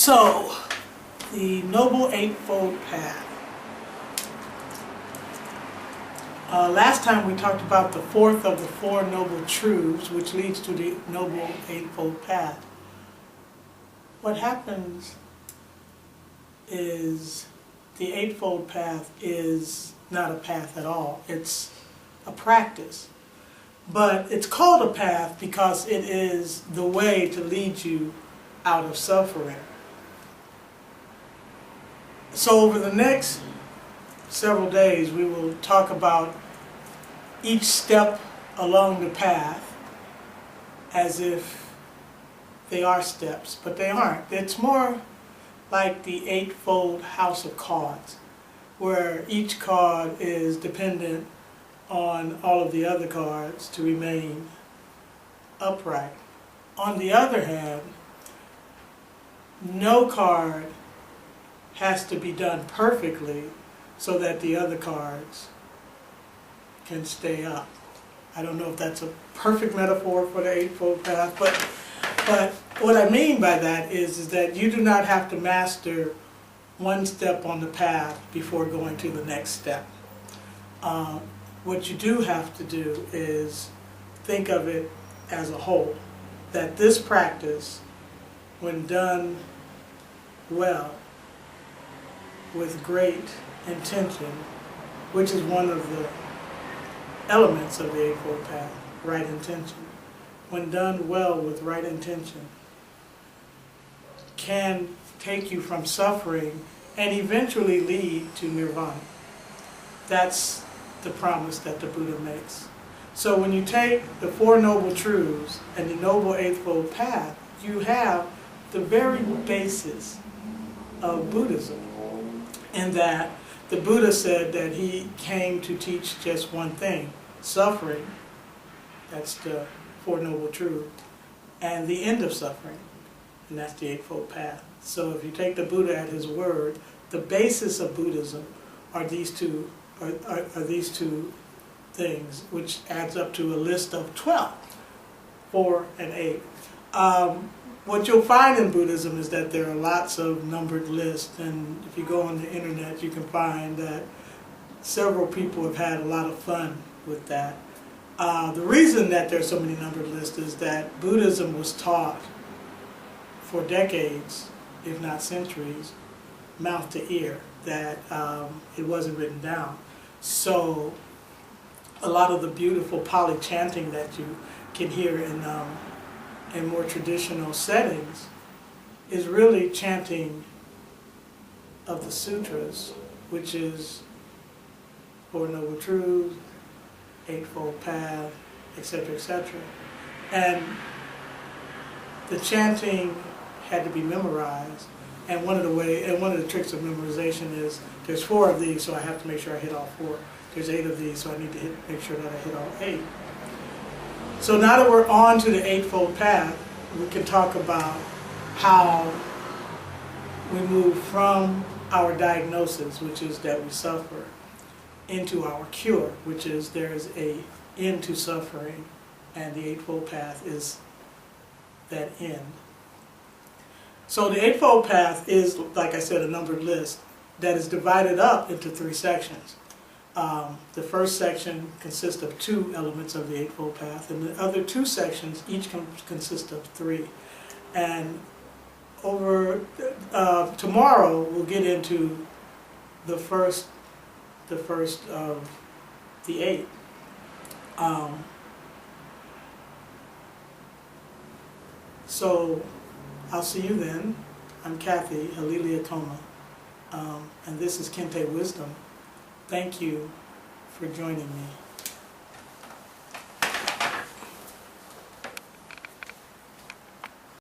So, the Noble Eightfold Path. Last time we talked about the fourth of the Four Noble Truths, which leads to the Noble Eightfold Path. What happens is the Eightfold Path is not a path at all. It's a practice. But it's called a path because it is the way to lead you out of suffering. So over the next several days we will talk about each step along the path as if they are steps, but they aren't. It's more like the eightfold house of cards, where each card is dependent on all of the other cards to remain upright. On the other hand, no card has to be done perfectly so that the other cards can stay up. I don't know if that's a perfect metaphor for the Eightfold Path, but what I mean by that is that you do not have to master one step on the path before going to the next step. What you do have to do is think of it as a whole, that this practice, when done well, with great intention, which is one of the elements of the Eightfold Path, right intention. When done well with right intention, can take you from suffering and eventually lead to nirvana. That's the promise that the Buddha makes. So when you take the Four Noble Truths and the Noble Eightfold Path, you have the very basis of Buddhism, in that the Buddha said that he came to teach just one thing: suffering. That's the Four Noble Truths, and the end of suffering, and that's the Eightfold Path. So if you take the Buddha at his word, the basis of Buddhism are these two things, which adds up to a list of 12, 4 and 8. What you'll find in Buddhism is that there are lots of numbered lists, and if you go on the internet you can find that several people have had a lot of fun with that. The reason that there's so many numbered lists is that Buddhism was taught for decades, if not centuries, mouth to ear, that it wasn't written down. So a lot of the beautiful Pali chanting that you can hear in more traditional settings is really chanting of the sutras, which is Four Noble Truths, Eightfold Path, etc., etc. And the chanting had to be memorized, and one of the tricks of memorization is there's 4 of these, so I have to make sure I hit all 4. There's 8 of these, so I need to make sure that I hit all 8. So now that we're on to the Eightfold Path, we can talk about how we move from our diagnosis, which is that we suffer, into our cure, which is there's an end to suffering, and the Eightfold Path is that end. So the Eightfold Path is, like I said, a numbered list that is divided up into 3 sections. The first section consists of 2 elements of the Eightfold Path, and the other 2 sections each consist of 3. And over tomorrow we'll get into the first of the 8. So I'll see you then. I'm Kathy Halilia Toma, and this is Kente Wisdom. Thank you for joining me.